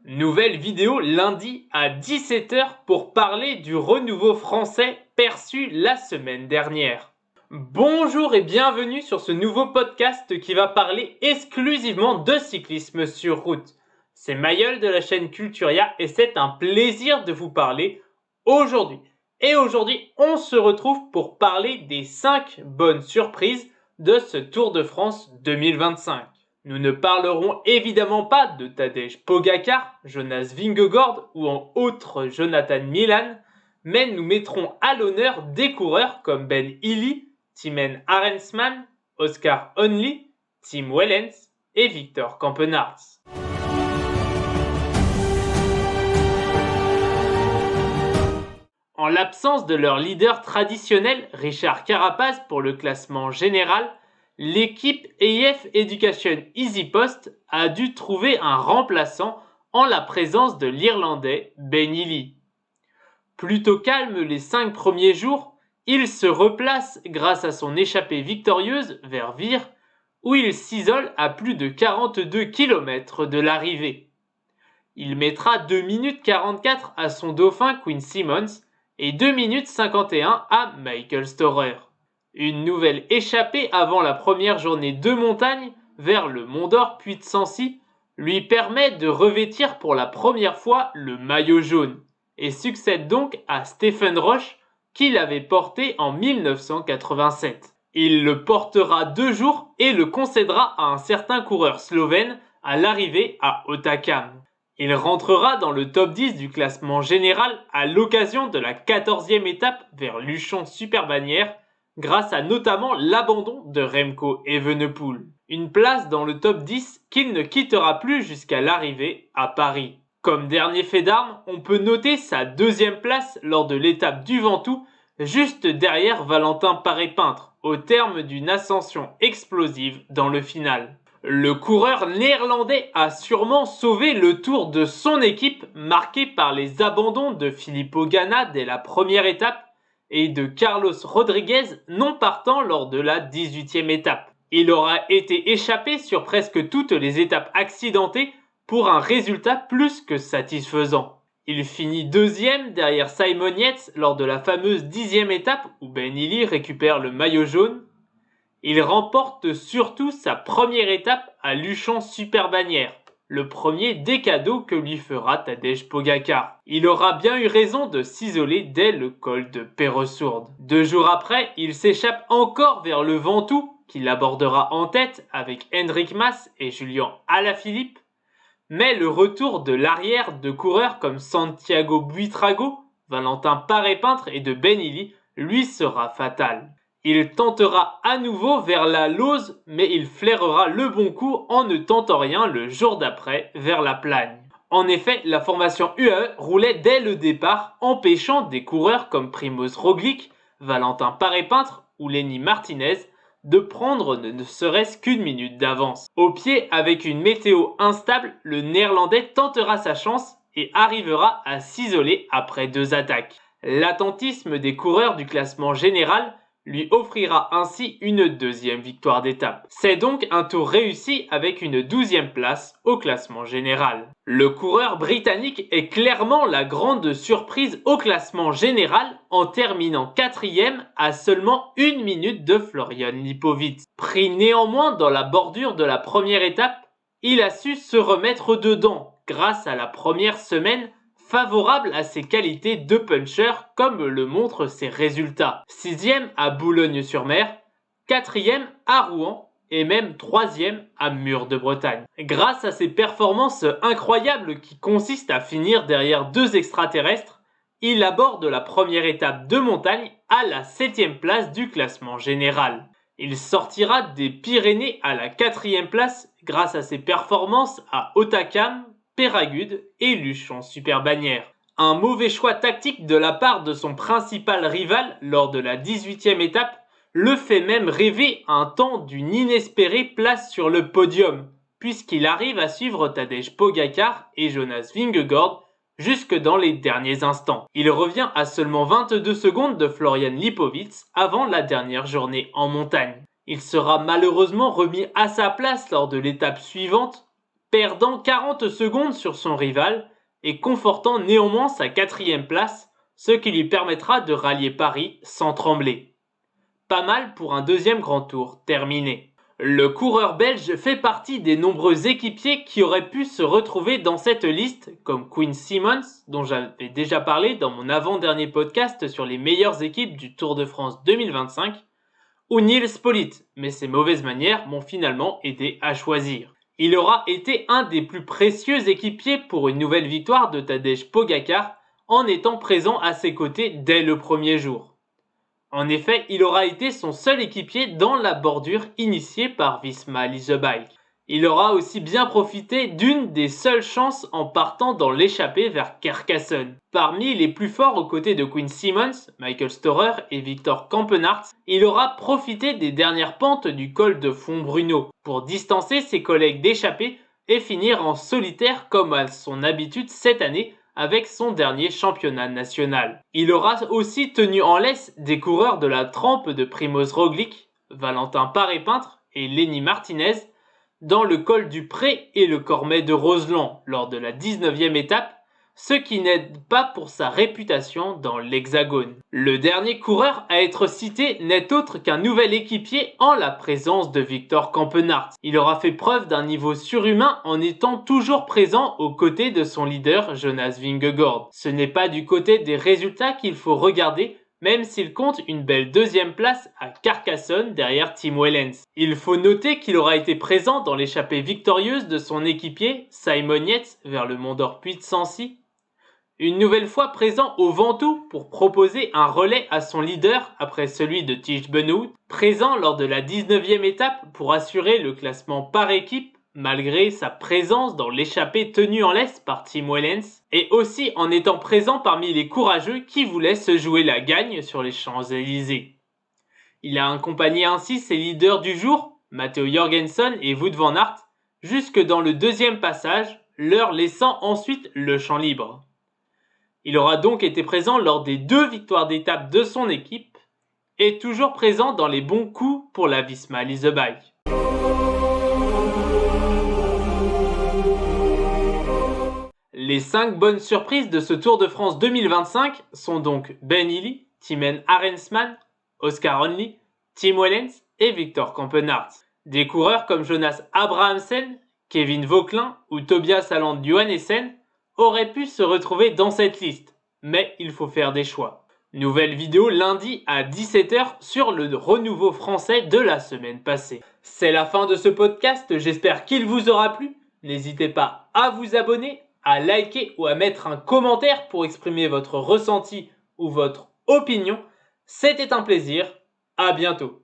Nouvelle vidéo lundi à 17h pour parler du renouveau français perçu la semaine dernière. Bonjour et bienvenue sur ce nouveau podcast qui va parler exclusivement de cyclisme sur route. C'est Mayol de la chaîne Culturia et c'est un plaisir de vous parler aujourd'hui. Et aujourd'hui, on se retrouve pour parler des 5 bonnes surprises de ce Tour de France 2025. Nous ne parlerons évidemment pas de Tadej Pogačar, Jonas Vingegaard ou en autre Jonathan Milan, mais nous mettrons à l'honneur des coureurs comme Ben Illy, Timen Arensman, Oscar Onley, Tim Wellens et Victor Campenaerts. En l'absence de leur leader traditionnel, Richard Carapaz pour le classement général, l'équipe EF Education EasyPost a dû trouver un remplaçant en la présence de l'Irlandais Ben Illy. Plutôt calme les 5 premiers jours, il se replace grâce à son échappée victorieuse vers Vire, où il s'isole à plus de 42 km de l'arrivée. Il mettra 2 minutes 44 à son dauphin Quinn Simmons et 2 minutes 51 à Michael Storer. Une nouvelle échappée avant la première journée de montagne vers le Mont d'Or puis de Sancy lui permet de revêtir pour la première fois le maillot jaune et succède donc à Stephen Roche qui l'avait porté en 1987. Il le portera 2 jours et le concédera à un certain coureur slovène à l'arrivée à Hautacam. Il rentrera dans le top 10 du classement général à l'occasion de la 14e étape vers Luchon-Superbannière grâce à notamment l'abandon de Remco Evenepoel. Une place dans le top 10 qu'il ne quittera plus jusqu'à l'arrivée à Paris. Comme dernier fait d'armes, on peut noter sa 2e place lors de l'étape du Ventoux, juste derrière Valentin Paré-Peintre, au terme d'une ascension explosive dans le final. Le coureur néerlandais a sûrement sauvé le tour de son équipe marqué par les abandons de Filippo Ganna dès la première étape et de Carlos Rodriguez non partant lors de la 18e étape. Il aura été échappé sur presque toutes les étapes accidentées pour un résultat plus que satisfaisant. Il finit 2e derrière Simon Yates lors de la fameuse 10e étape où Ben Illy récupère le maillot jaune. Il remporte surtout sa première étape à Luchon-Superbannière, le premier des cadeaux que lui fera Tadej Pogačar. Il aura bien eu raison de s'isoler dès le col de Peresourde. 2 jours après, il s'échappe encore vers le Ventoux, qu'il abordera en tête avec Enric Mas et Julian Alaphilippe. Mais le retour de l'arrière de coureurs comme Santiago Buitrago, Valentin Paré-Peintre et de Ben Illy lui sera fatal. Il tentera à nouveau vers la Lose, mais il flairera le bon coup en ne tentant rien le jour d'après vers la Plagne. En effet, la formation UAE roulait dès le départ, empêchant des coureurs comme Primož Roglič, Valentin Paré-Peintre ou Lenny Martinez de prendre ne serait-ce qu'une minute d'avance. Au pied, avec une météo instable, le néerlandais tentera sa chance et arrivera à s'isoler après 2 attaques. L'attentisme des coureurs du classement général lui offrira ainsi une 2e victoire d'étape. C'est donc un tour réussi avec une 12e place au classement général. Le coureur britannique est clairement la grande surprise au classement général en terminant 4e à seulement 1 minute de Florian Lipowitz. Pris néanmoins dans la bordure de la première étape, il a su se remettre dedans grâce à la première semaine favorable à ses qualités de puncher comme le montrent ses résultats. 6e à Boulogne-sur-Mer, 4e à Rouen et même 3e à Mur de Bretagne. Grâce à ses performances incroyables qui consistent à finir derrière 2 extraterrestres, il aborde la première étape de montagne à la 7e place du classement général. Il sortira des Pyrénées à la 4e place grâce à ses performances à Hautacam, Peyragudes et Luchon-Superbannière. Un mauvais choix tactique de la part de son principal rival lors de la 18e étape le fait même rêver un temps d'une inespérée place sur le podium, puisqu'il arrive à suivre Tadej Pogačar et Jonas Vingegaard jusque dans les derniers instants. Il revient à seulement 22 secondes de Florian Lipowitz avant la dernière journée en montagne. Il sera malheureusement remis à sa place lors de l'étape suivante perdant 40 secondes sur son rival et confortant néanmoins sa 4e place, ce qui lui permettra de rallier Paris sans trembler. Pas mal pour un deuxième grand tour terminé. Le coureur belge fait partie des nombreux équipiers qui auraient pu se retrouver dans cette liste, comme Quinn Simmons, dont j'avais déjà parlé dans mon avant-dernier podcast sur les meilleures équipes du Tour de France 2025, ou Nils Politt, mais ses mauvaises manières m'ont finalement aidé à choisir. Il aura été un des plus précieux équipiers pour une nouvelle victoire de Tadej Pogacar en étant présent à ses côtés dès le premier jour. En effet, il aura été son seul équipier dans la bordure initiée par Visma Leasebike. Il aura aussi bien profité d'une des seules chances en partant dans l'échappée vers Carcassonne. Parmi les plus forts aux côtés de Quinn Simmons, Michael Storer et Victor Campenaerts, il aura profité des dernières pentes du col de Fontbruno pour distancer ses collègues d'échappée et finir en solitaire comme à son habitude cette année avec son dernier championnat national. Il aura aussi tenu en laisse des coureurs de la trempe de Primoz Roglic, Valentin Paré-Peintre et Lenny Martinez dans le col du Pré et le Cormet de Roseland lors de la 19e étape, ce qui n'aide pas pour sa réputation dans l'Hexagone. Le dernier coureur à être cité n'est autre qu'un nouvel équipier en la présence de Victor Campenaerts. Il aura fait preuve d'un niveau surhumain en étant toujours présent aux côtés de son leader Jonas Vingegaard. Ce n'est pas du côté des résultats qu'il faut regarder, même s'il compte une belle 2e place à Carcassonne derrière Tim Wellens. Il faut noter qu'il aura été présent dans l'échappée victorieuse de son équipier Simon Yates vers le Mont d'Or Puy-de-Sancy, une nouvelle fois présent au Ventoux pour proposer un relais à son leader après celui de Tiesj Benoot, présent lors de la 19e étape pour assurer le classement par équipe malgré sa présence dans l'échappée tenue en laisse par Tim Wellens, et aussi en étant présent parmi les courageux qui voulaient se jouer la gagne sur les Champs-Élysées. Il a accompagné ainsi ses leaders du jour, Matteo Jorgensen et Wout van Aert, jusque dans le 2e passage, leur laissant ensuite le champ libre. Il aura donc été présent lors des 2 victoires d'étape de son équipe et toujours présent dans les bons coups pour la Visma Leasebike. Les 5 bonnes surprises de ce Tour de France 2025 sont donc Ben Illy, Timen Arensman, Oscar Onley, Tim Wellens et Victor Campenaerts. Des coureurs comme Jonas Abrahamsen, Kevin Vauquelin ou Tobias Alland Johannessen auraient pu se retrouver dans cette liste, mais il faut faire des choix. Nouvelle vidéo lundi à 17h sur le renouveau français de la semaine passée. C'est la fin de ce podcast, j'espère qu'il vous aura plu. N'hésitez pas à vous abonner, à liker ou à mettre un commentaire pour exprimer votre ressenti ou votre opinion. C'était un plaisir, à bientôt.